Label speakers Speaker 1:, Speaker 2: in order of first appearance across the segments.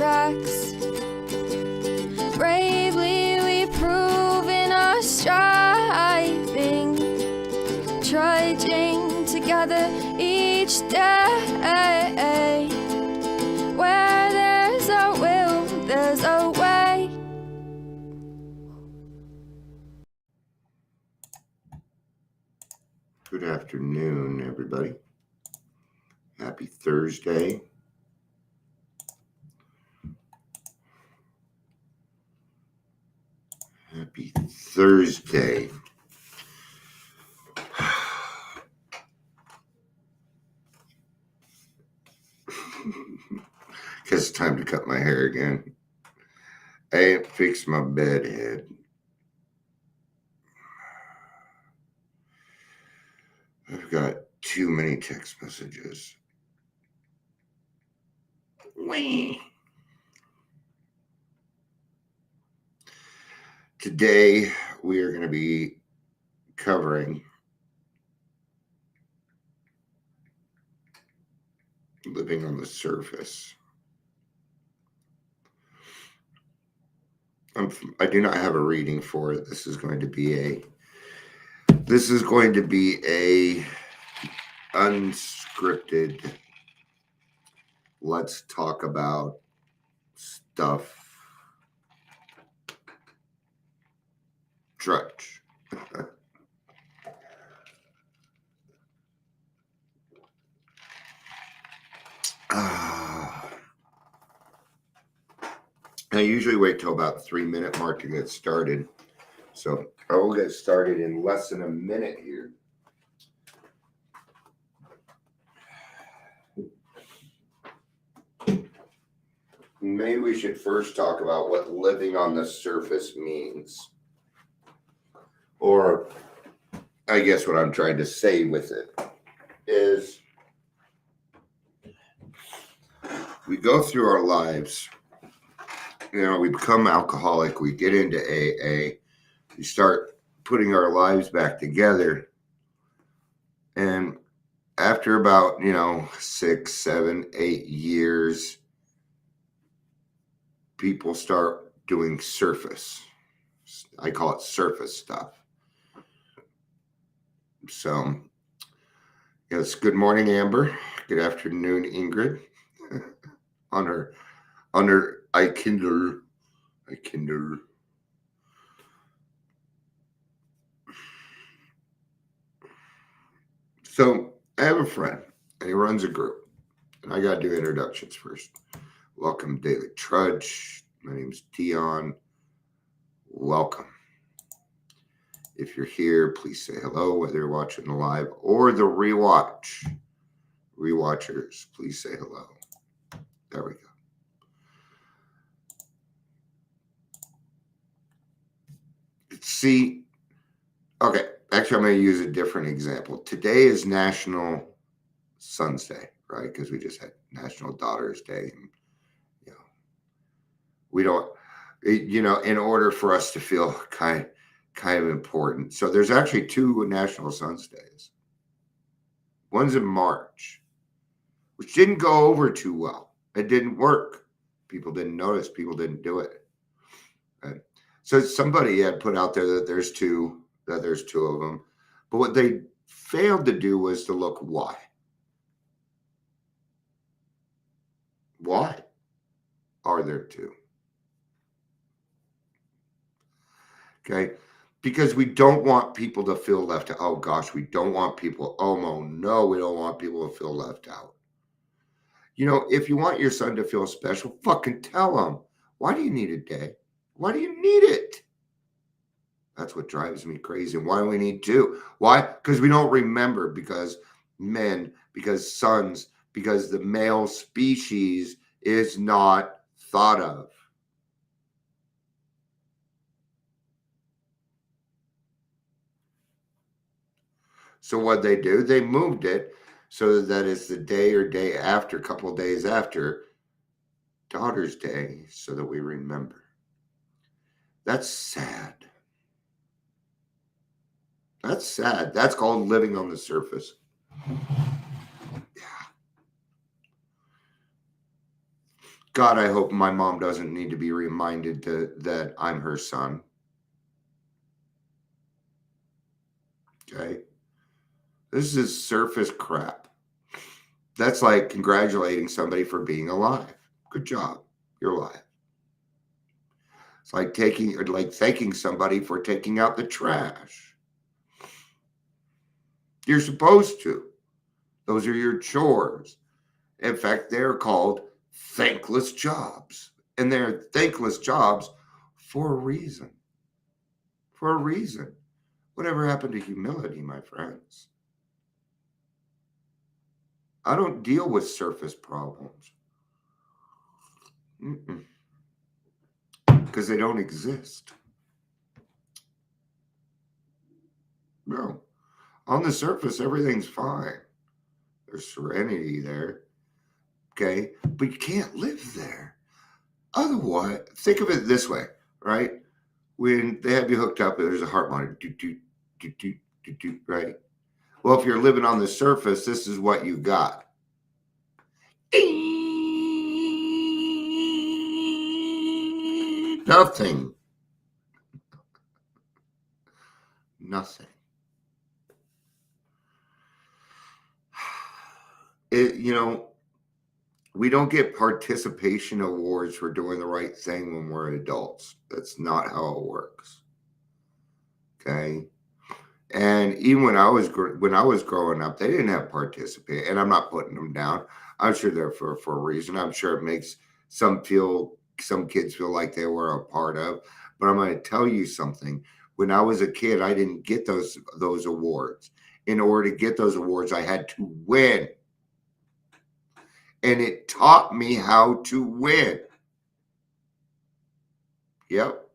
Speaker 1: tracks. Bravely we prove in our striving, trudging together each day. Where there's a will, there's a way.
Speaker 2: Good afternoon, everybody. Happy Thursday. Happy Thursday. Guess it's time to cut my hair again. I fixed my bed head. I've got too many text messages. Wee. Today, we are going to be covering living on the surface. I do not have a reading for it. This is going to be a unscripted, let's talk about stuff trudge. I usually wait till about 3-minute mark to get started. So I will get started in less than a minute here. Maybe we should first talk about what living on the surface means. Or I guess what I'm trying to say with it is we go through our lives, we become alcoholic, we get into AA, we start putting our lives back together. And after about, 6, 7, 8 years, people start doing surface. I call it surface stuff. So, yes, good morning, Amber. Good afternoon, Ingrid. on her I Kindle. So I have a friend, and he runs a group, and I got to do introductions first. Welcome, Daily Trudge. My name's Dion. Welcome. If you're here, please say hello, whether you're watching the live or the rewatch. Rewatchers, please say hello. There we go. See, okay, actually, I'm going to use a different example. Today is National Sons Day, right? Because we just had National Daughters Day. And, we don't, in order for us to feel kind of important. So there's actually 2 National Sons Days. One's in March, which didn't go over too well. It didn't work. People didn't notice. People didn't do it. Right? So somebody had put out there that there's two of them. But what they failed to do was to look why. Why are there 2? Okay, because we don't want people to feel left out. Oh gosh, we don't want people. Oh no, we don't want people to feel left out. If you want your son to feel special, fucking tell him. Why do you need a day? Why do you need it? That's what drives me crazy. Why do we need 2? Why? Because we don't remember. Because men, because sons, because the male species is not thought of. So what they do, they moved it so that it's the day or day after, a couple of days after Daughter's Day, so that we remember. That's sad. That's sad. That's called living on the surface. Yeah. God, I hope my mom doesn't need to be reminded that I'm her son. Okay. This is surface crap. That's like congratulating somebody for being alive. Good job. You're alive. It's like thanking somebody for taking out the trash. You're supposed to. Those are your chores. In fact, they're called thankless jobs. And they're thankless jobs for a reason. For a reason. Whatever happened to humility, my friends? I don't deal with surface problems. Because they don't exist. No. On the surface, everything's fine. There's serenity there. Okay. But you can't live there. Otherwise, think of it this way, right? When they have you hooked up, there's a heart monitor. Do, do, do, do, do, do, right? Well, if you're living on the surface, this is what you got. Nothing. Nothing. We don't get participation awards for doing the right thing when we're adults. That's not how it works. Okay. And even when I was growing up, they didn't have participate. And I'm not putting them down. I'm sure they're for a reason. I'm sure it makes some kids feel like they were a part of. But I'm going to tell you something. When I was a kid, I didn't get those awards. In order to get those awards, I had to win. And it taught me how to win. Yep.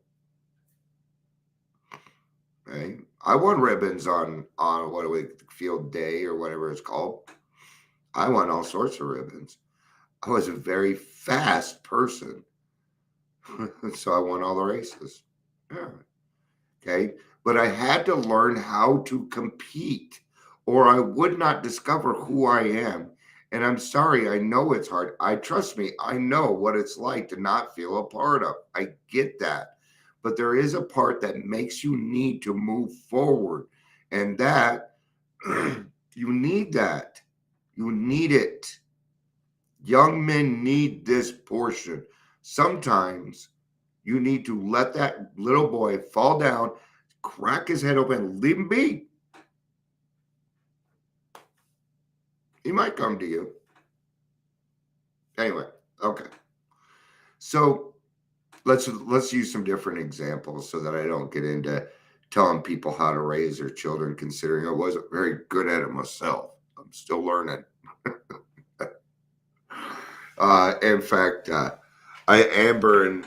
Speaker 2: Right. I won ribbons on field day or whatever it's called. I won all sorts of ribbons. I was a very fast person. So I won all the races. Yeah. Okay. But I had to learn how to compete or I would not discover who I am. And I'm sorry, I know it's hard. Trust me, I know what it's like to not feel a part of. I get that. But there is a part that makes you need to move forward. And that, you need that. You need it. Young men need this portion. Sometimes you need to let that little boy fall down, crack his head open, and leave him be. He might come to you. Anyway, okay. So let's use some different examples so that I don't get into telling people how to raise their children, considering I wasn't very good at it myself. I'm still learning. In fact, Amber and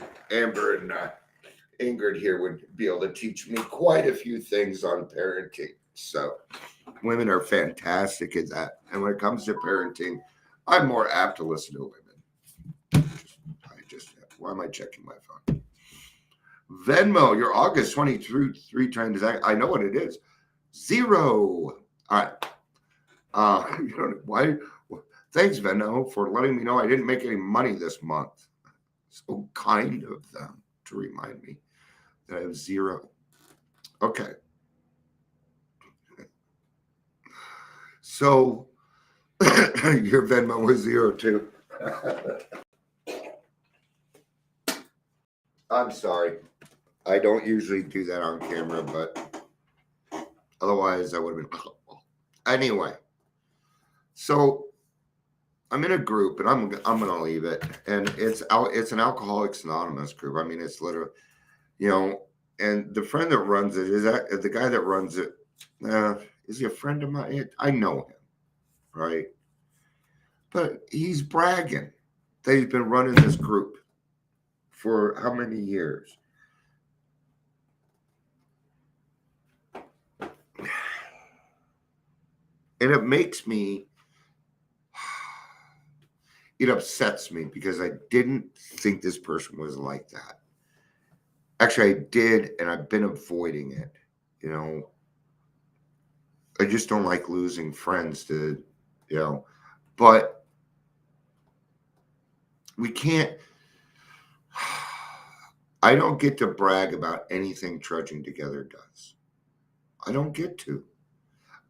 Speaker 2: Ingrid here would be able to teach me quite a few things on parenting. So women are fantastic at that. And when it comes to parenting, I'm more apt to listen to women. Why am I checking my phone? Venmo, your August 23 transaction. I know what it is. 0. All right. Why? Thanks, Venmo, for letting me know I didn't make any money this month. So kind of them to remind me that I have 0. Okay. So your Venmo was 0 too. I'm sorry. I don't usually do that on camera, but otherwise I would have been. Anyway, so I'm in a group, and I'm gonna leave it, and it's an Alcoholics Anonymous group. I mean, it's literally, and the friend that runs it the guy that runs it. Is he a friend of mine? I know him, right? But he's bragging that he's been running this group for how many years? And it upsets me because I didn't think this person was like that. Actually, I did, and I've been avoiding it. I just don't like losing friends to, but we can't. I don't get to brag about anything Trudging Together does. I don't get to.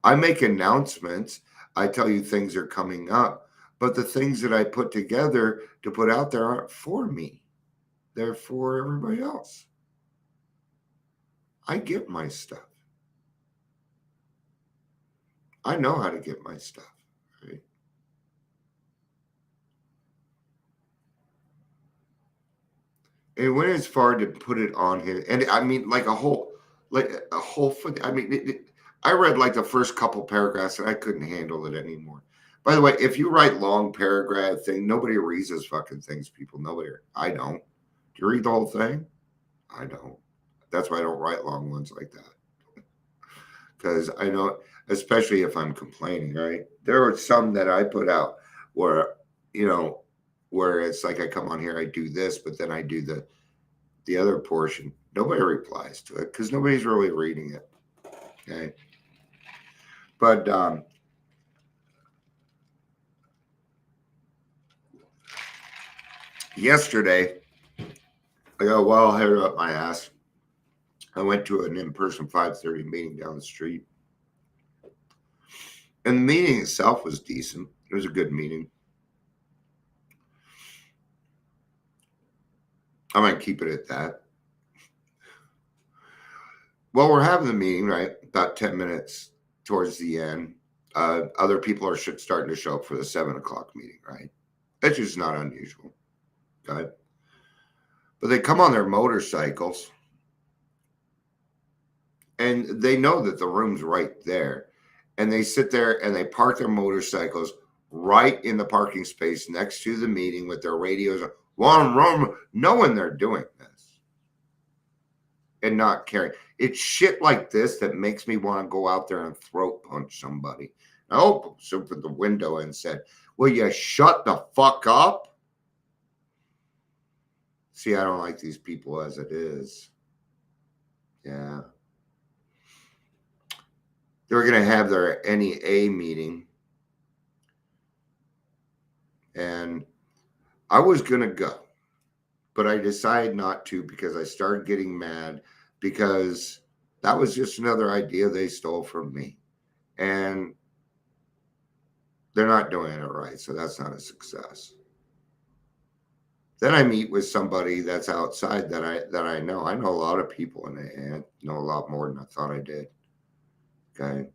Speaker 2: I make announcements. I tell you things are coming up, but the things that I put together to put out there aren't for me. They're for everybody else. I get my stuff. I know how to get my stuff, right? And when it's far to put it on his, and I mean, like a whole, I mean, I read like the first couple paragraphs and I couldn't handle it anymore. By the way, if you write long paragraph thing, nobody reads those fucking things, people. Nobody, I don't. Do you read the whole thing? I don't. That's why I don't write long ones like that. Because I know, especially if I'm complaining, right? There are some that I put out where, you know, where it's like I come on here, I do this, but then I do the other portion. Nobody replies to it because nobody's really reading it. Okay. But yesterday, I got well hair up my ass. I went to an in-person 5:30 meeting down the street. And the meeting itself was decent. It was a good meeting. I might keep it at that. Well, we're having the meeting, right? About 10 minutes towards the end. Other people are starting to show up for the 7 o'clock meeting, right? That's just not unusual. Okay. But they come on their motorcycles and they know that the room's right there. And they sit there and they park their motorcycles right in the parking space next to the meeting with their radios on, one room, knowing they're doing this and not caring. It's shit like this that makes me want to go out there and throat punch somebody. I opened the window and said, will you shut the fuck up? See, I don't like these people as it is. Yeah. They were going to have their NEA meeting. And I was going to go. But I decided not to because I started getting mad because that was just another idea they stole from me. And they're not doing it right. So that's not a success. Then I meet with somebody that's outside that I know. I know a lot of people and I know a lot more than I thought I did. Okay.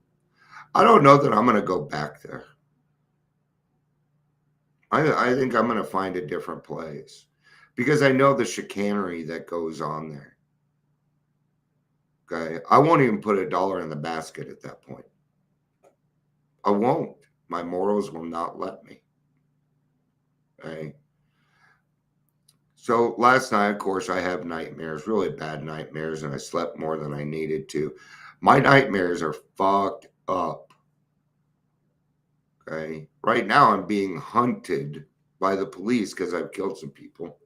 Speaker 2: I don't know that I'm going to go back there. I think I'm going to find a different place because I know the chicanery that goes on there. Okay. I won't even put $1 in the basket at that point. I won't. My morals will not let me. Okay. So last night, of course, I have nightmares, really bad nightmares, and I slept more than I needed to. My nightmares are fucked up. Okay. Right now, I'm being hunted by the police because I've killed some people.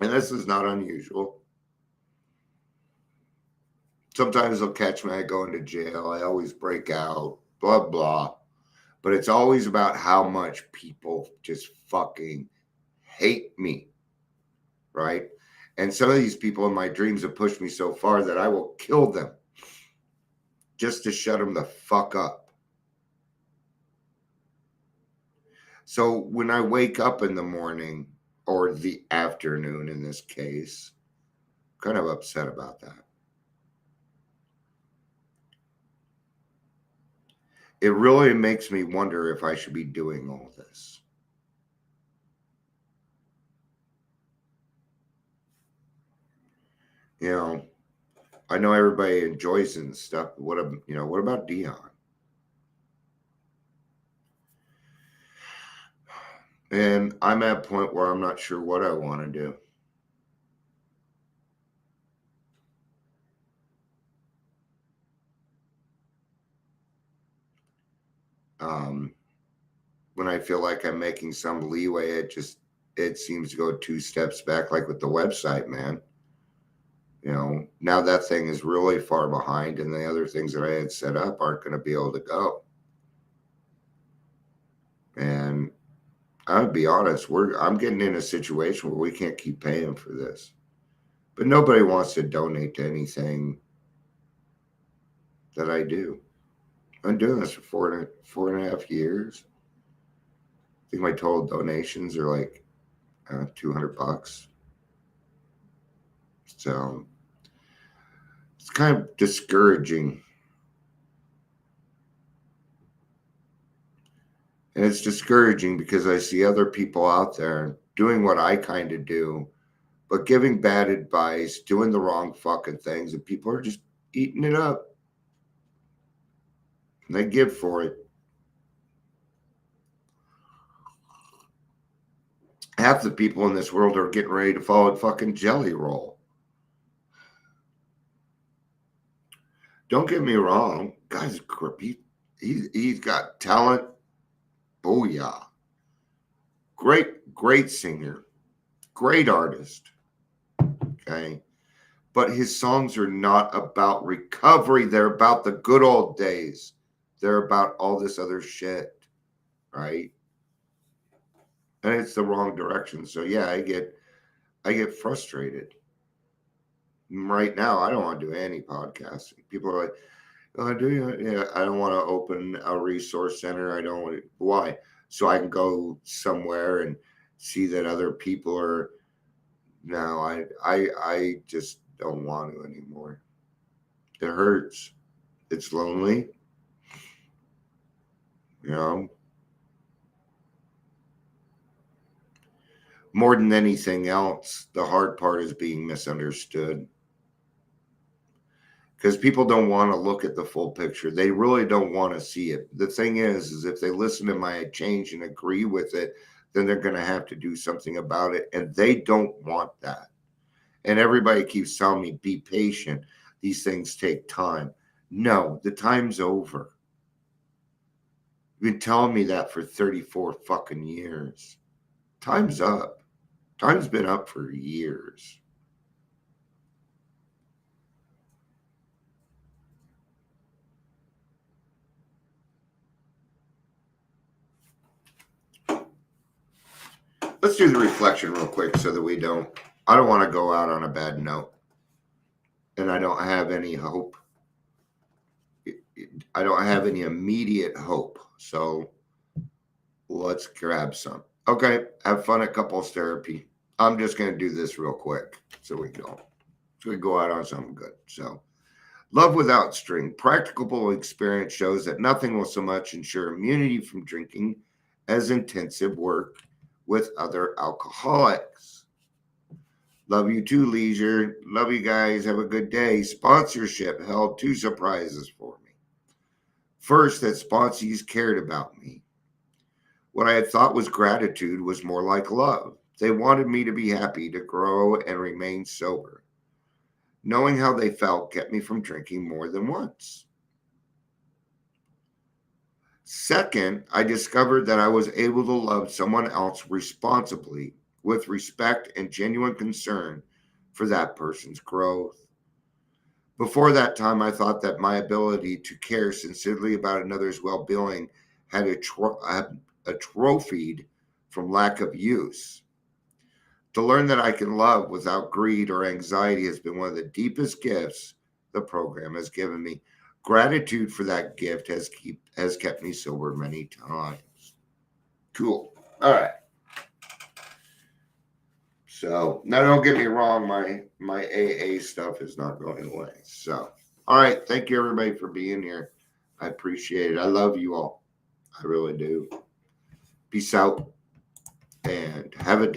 Speaker 2: And this is not unusual. Sometimes they'll catch me. I go into jail. I always break out, blah, blah. But it's always about how much people just fucking hate me. Right? And some of these people in my dreams have pushed me so far that I will kill them just to shut them the fuck up. So when I wake up in the morning or the afternoon in this case, I'm kind of upset about that. It really makes me wonder if I should be doing all this. You know, I know everybody enjoys it and stuff, but what about Dion? And I'm at a point where I'm not sure what I want to do. When I feel like I'm making some leeway, it seems to go 2 steps back, like with the website, man. Now that thing is really far behind, and the other things that I had set up aren't going to be able to go. And I'll be honest, I'm getting in a situation where we can't keep paying for this. But nobody wants to donate to anything that I do. I'm doing this for four and a half years. I think my total donations are like $200. So it's kind of discouraging. And it's discouraging because I see other people out there doing what I kind of do, but giving bad advice, doing the wrong fucking things, and people are just eating it up. And they give for it. Half the people in this world are getting ready to follow a fucking jelly roll. Don't get me wrong. Guy's creepy. He's got talent. Booyah. Great singer. Great artist. Okay. But his songs are not about recovery. They're about the good old days. They're about all this other shit. Right? And it's the wrong direction. So yeah, I get frustrated. Right now, I don't want to do any podcasting. People are like, "Oh, do you?" Yeah, I don't want to open a resource center. I don't want to. Why? So I can go somewhere and see that other people are. No, I just don't want to anymore. It hurts. It's lonely. You know. More than anything else, the hard part is being misunderstood. Because people don't want to look at the full picture. They really don't want to see it. The thing is if they listen to my change and agree with it, then they're going to have to do something about it. And they don't want that. And everybody keeps telling me, be patient. These things take time. No, the time's over. You've been telling me that for 34 fucking years. Time's up. Time's been up for years. Let's do the reflection real quick so that I don't want to go out on a bad note. And I don't have any hope. I don't have any immediate hope. So let's grab some. Okay, have fun at couples therapy. I'm just going to do this real quick so we go out on something good. So, love without string. Practicable experience shows that nothing will so much ensure immunity from drinking as intensive work with other alcoholics. Love you too, Leisure. Love you guys. Have a good day. Sponsorship held 2 surprises for me. First, that sponsees cared about me. What I had thought was gratitude was more like love. They wanted me to be happy, to grow, and remain sober. Knowing how they felt kept me from drinking more than once. Second, I discovered that I was able to love someone else responsibly, with respect and genuine concern for that person's growth. Before that time, I thought that my ability to care sincerely about another's well-being had atrophied from lack of use. To learn that I can love without greed or anxiety has been one of the deepest gifts the program has given me. Gratitude for that gift has kept me sober many times. Cool. All right. So now don't get me wrong, my AA stuff is not going away. So all right, thank you everybody for being here. I appreciate it. I love you all. I really do. Peace out and have a day.